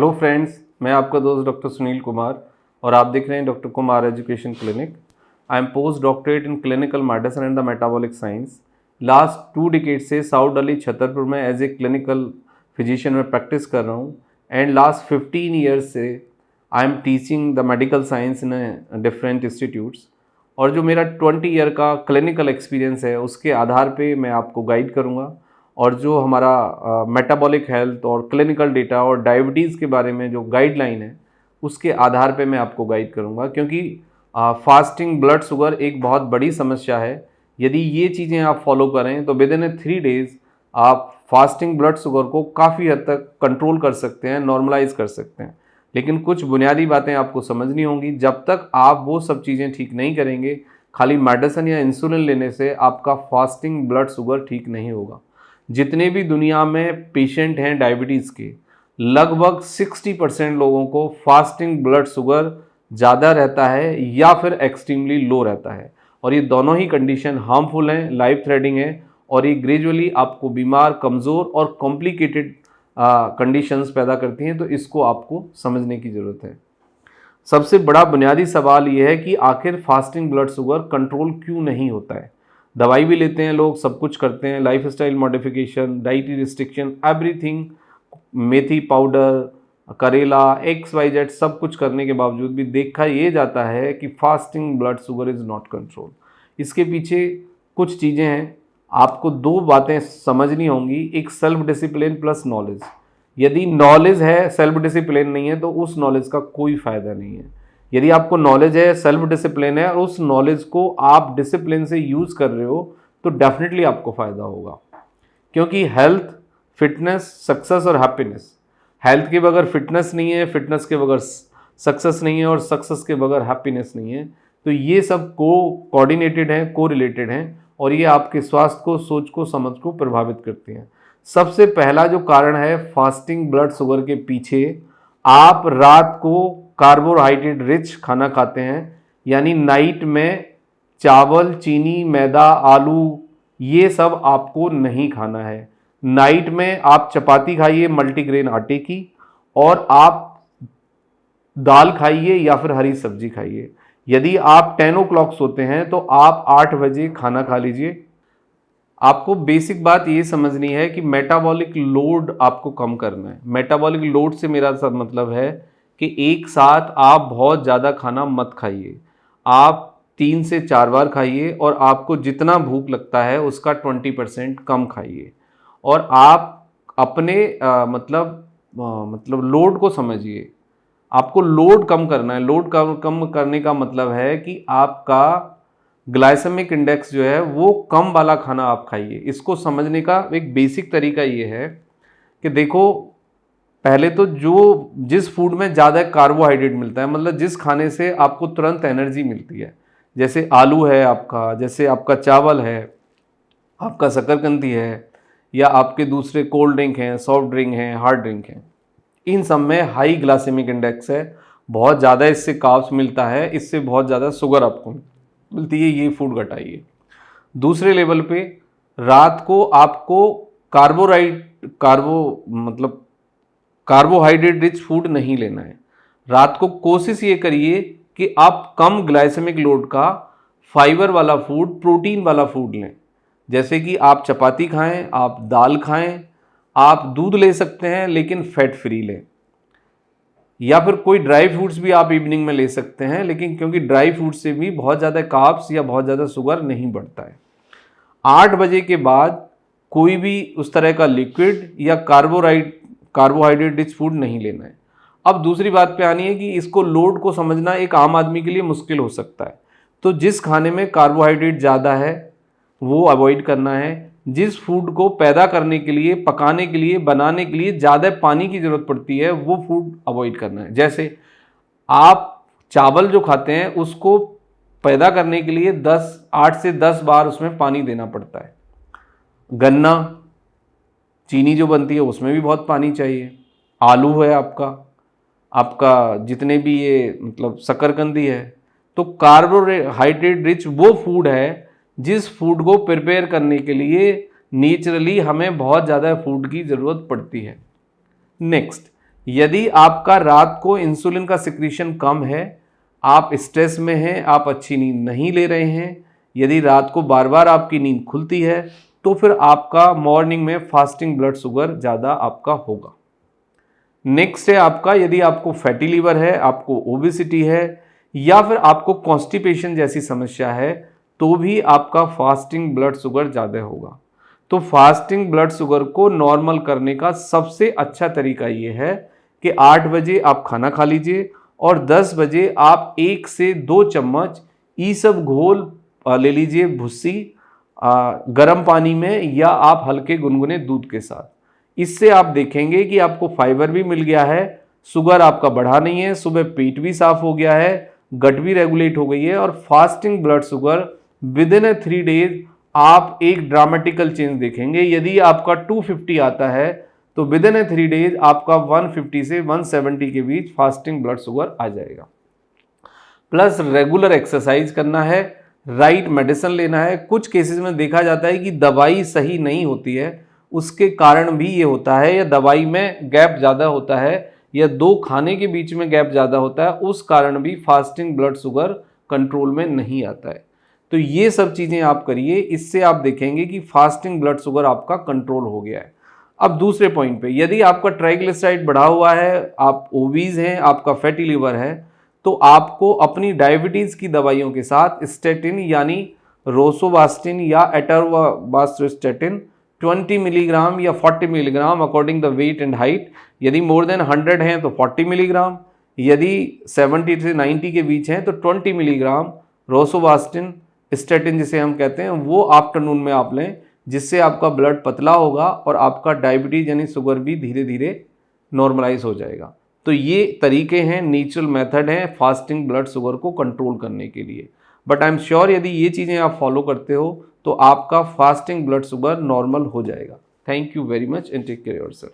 Hello friends, मैं आपका दोस्त डॉक्टर सुनील कुमार और आप देख रहे हैं doctor Kumar education clinic. I am post doctorate in clinical medicine and the metabolic science. Last 2 decade से साउथ दिल्ली छतरपुर में एज ए क्लिनिकल फिजिशियन में प्रैक्टिस कर रहा हूँ एंड लास्ट 15 ईयर्स से I am teaching the medical science in different institutes. और जो मेरा 20 ईयर का क्लिनिकल एक्सपीरियंस है उसके आधार पे मैं आपको गाइड करूँगा और जो हमारा मेटाबॉलिक हेल्थ और क्लिनिकल डेटा और डायबिटीज़ के बारे में जो गाइडलाइन है उसके आधार पे मैं आपको गाइड करूँगा, क्योंकि फास्टिंग ब्लड शुगर एक बहुत बड़ी समस्या है। यदि ये चीज़ें आप फॉलो करें तो विद इन 3 डेज़ आप फास्टिंग ब्लड शुगर को काफ़ी हद तक कंट्रोल कर सकते हैं, नॉर्मलाइज कर सकते हैं। लेकिन कुछ बुनियादी बातें आपको समझनी होंगी। जब तक आप वो सब चीज़ें ठीक नहीं करेंगे, खाली मेडिसिन या इंसुलिन लेने से आपका फास्टिंग ब्लड शुगर ठीक नहीं होगा। जितने भी दुनिया में पेशेंट हैं डायबिटीज़ के, लगभग 60% लोगों को फास्टिंग ब्लड शुगर ज़्यादा रहता है या फिर एक्सट्रीमली लो रहता है। और ये दोनों ही कंडीशन हार्मफुल हैं, लाइफ थ्रेटनिंग है और ये ग्रेजुअली आपको बीमार, कमज़ोर और कॉम्प्लिकेटेड कंडीशंस पैदा करती हैं। तो इसको आपको समझने की ज़रूरत है। सबसे बड़ा बुनियादी सवाल ये है कि आखिर फास्टिंग ब्लड शुगर कंट्रोल क्यों नहीं होता है। दवाई भी लेते हैं लोग, सब कुछ करते हैं, lifestyle modification, dietary restriction, everything, मेथी पाउडर, करेला, XYZ सब कुछ करने के बावजूद भी देखा ये जाता है कि fasting blood sugar is not control. इसके पीछे कुछ चीज़ें हैं, आपको 2 बातें समझनी होंगी। एक सेल्फ डिसिप्लिन प्लस नॉलेज। यदि नॉलेज है, सेल्फ डिसिप्लिन नहीं है तो उस नॉलेज का कोई फ़ायदा नहीं है। यदि आपको नॉलेज है, सेल्फ डिसिप्लिन है और उस नॉलेज को आप डिसिप्लिन से यूज़ कर रहे हो तो डेफिनेटली आपको फ़ायदा होगा। क्योंकि हेल्थ, फिटनेस, सक्सेस और हैप्पीनेस, हेल्थ के बगैर फिटनेस नहीं है, फिटनेस के बगैर सक्सेस नहीं है और सक्सेस के बगैर हैप्पीनेस नहीं है। तो ये सब कोऑर्डिनेटेड हैं, को रिलेटेड हैं और ये आपके स्वास्थ्य को, सोच को, समझ को प्रभावित करती हैं। सबसे पहला जो कारण है फास्टिंग ब्लड शुगर के पीछे, आप रात को कार्बोहाइड्रेट रिच खाना खाते हैं, यानी नाइट में चावल, चीनी, मैदा, आलू ये सब आपको नहीं खाना है। नाइट में आप चपाती खाइए मल्टीग्रेन आटे की, और आप दाल खाइए या फिर हरी सब्जी खाइए। यदि आप 10 o'clock सोते हैं तो आप 8 बजे खाना खा लीजिए। आपको बेसिक बात ये समझनी है कि मेटाबॉलिक लोड आपको कम करना है। मेटाबॉलिक लोड से मेरा सब मतलब है कि एक साथ आप बहुत ज़्यादा खाना मत खाइए। आप 3 से 4 बार खाइए और आपको जितना भूख लगता है उसका 20% कम खाइए। और आप अपने मतलब लोड को समझिए। आपको लोड कम करना है। लोड कम करने का मतलब है कि आपका ग्लाइसेमिक इंडेक्स जो है वो कम वाला खाना आप खाइए। इसको समझने का एक बेसिक तरीका ये है कि देखो, पहले तो जिस फूड में ज़्यादा कार्बोहाइड्रेट मिलता है, मतलब जिस खाने से आपको तुरंत एनर्जी मिलती है, जैसे आलू है आपका, जैसे आपका चावल है, आपका शकरकंदी है, या आपके दूसरे कोल्ड ड्रिंक हैं, सॉफ्ट ड्रिंक हैं, हार्ड ड्रिंक हैं, इन सब में हाई ग्लाइसेमिक इंडेक्स है, बहुत ज़्यादा इससे कार्ब्स मिलता है, इससे बहुत ज़्यादा शुगर आपको मिलती है। ये फूड घटाइए। दूसरे लेवल पे रात को आपको कार्बोहाइड्रेट रिच फूड नहीं लेना है। रात को कोशिश ये करिए कि आप कम ग्लाइसेमिक लोड का फाइबर वाला फूड, प्रोटीन वाला फूड लें। जैसे कि आप चपाती खाएं, आप दाल खाएं, आप दूध ले सकते हैं लेकिन फैट फ्री लें, या फिर कोई ड्राई फ्रूट्स भी आप इवनिंग में ले सकते हैं, लेकिन क्योंकि ड्राई फ्रूट से भी बहुत ज़्यादा कार्ब्स या बहुत ज़्यादा शुगर नहीं बढ़ता है। 8 बजे के बाद कोई भी उस तरह का लिक्विड या कार्बोहाइड्रेट रिच फूड नहीं लेना है। अब दूसरी बात पे आनी है कि इसको लोड को समझना एक आम आदमी के लिए मुश्किल हो सकता है। तो जिस खाने में कार्बोहाइड्रेट ज़्यादा है वो अवॉइड करना है। जिस फूड को पैदा करने के लिए, पकाने के लिए, बनाने के लिए ज़्यादा पानी की ज़रूरत पड़ती है वो फूड अवॉइड करना है। जैसे आप चावल जो खाते हैं उसको पैदा करने के लिए 8 से 10 बार उसमें पानी देना पड़ता है। गन्ना, चीनी जो बनती है उसमें भी बहुत पानी चाहिए। आलू है आपका जितने भी ये मतलब शकरकंदी है। तो कार्बोहाइड्रेट रिच वो फूड है जिस फूड को प्रिपेयर करने के लिए नेचुरली हमें बहुत ज़्यादा फूड की ज़रूरत पड़ती है। नेक्स्ट, यदि आपका रात को इंसुलिन का सिक्रीशन कम है, आप स्ट्रेस में हैं, आप अच्छी नींद नहीं ले रहे हैं, यदि रात को बार बार आपकी नींद खुलती है, तो फिर आपका मॉर्निंग में फास्टिंग ब्लड शुगर ज़्यादा आपका होगा। नेक्स्ट है आपका, यदि आपको फैटी लीवर है, आपको ओबेसिटी है, या फिर आपको कॉन्स्टिपेशन जैसी समस्या है, तो भी आपका फास्टिंग ब्लड शुगर ज़्यादा होगा। तो फास्टिंग ब्लड शुगर को नॉर्मल करने का सबसे अच्छा तरीका ये है कि 8 बजे आप खाना खा लीजिए और 10 बजे आप 1 से 2 चम्मच ईसब घोल ले लीजिए भुस्सी गर्म पानी में, या आप हल्के गुनगुने दूध के साथ। इससे आप देखेंगे कि आपको फाइबर भी मिल गया है, शुगर आपका बढ़ा नहीं है, सुबह पेट भी साफ हो गया है, गट भी रेगुलेट हो गई है, और fasting blood sugar with in 3 days आप एक ड्रामेटिकल चेंज देखेंगे। यदि आपका 250 आता है तो विद इन 3 डेज आपका 150 से 170 के बीच फास्टिंग ब्लड शुगर आ जाएगा। प्लस रेगुलर एक्सरसाइज करना है, राइट मेडिसिन लेना है। कुछ केसेस में देखा जाता है कि दवाई सही नहीं होती है, उसके कारण भी ये होता है, या दवाई में गैप ज़्यादा होता है, या 2 खाने के बीच में गैप ज़्यादा होता है, उस कारण भी फास्टिंग ब्लड शुगर कंट्रोल में नहीं आता है। तो ये सब चीज़ें आप करिए, इससे आप देखेंगे कि फास्टिंग ब्लड शुगर आपका कंट्रोल हो गया है। अब दूसरे पॉइंट पे, यदि आपका ट्राइग्लिसराइड बढ़ा हुआ है, आप ओबीज हैं, आपका फैटी लीवर है, तो आपको अपनी डायबिटीज़ की दवाइयों के साथ स्टेटिन यानी रोसोवास्टिन या एटरवास्टोस्टेटिन 20 मिलीग्राम या 40 milligram according the weight and height, यदि मोर देन 100 हैं तो 40 मिलीग्राम, यदि 70 से 90 के बीच हैं तो 20 मिलीग्राम रोसोवास्टिन स्टेटिन जिसे हम कहते हैं, वो आफ्टरनून में आप लें, जिससे आपका ब्लड पतला होगा और आपका डायबिटीज यानी शुगर भी धीरे धीरे नॉर्मलाइज हो जाएगा। तो ये तरीके हैं, नेचुरल मेथड हैं फास्टिंग ब्लड शुगर को कंट्रोल करने के लिए। बट आई एम श्योर यदि ये चीज़ें आप फॉलो करते हो तो आपका फास्टिंग ब्लड शुगर नॉर्मल हो जाएगा। Thank you very much and take care yourself.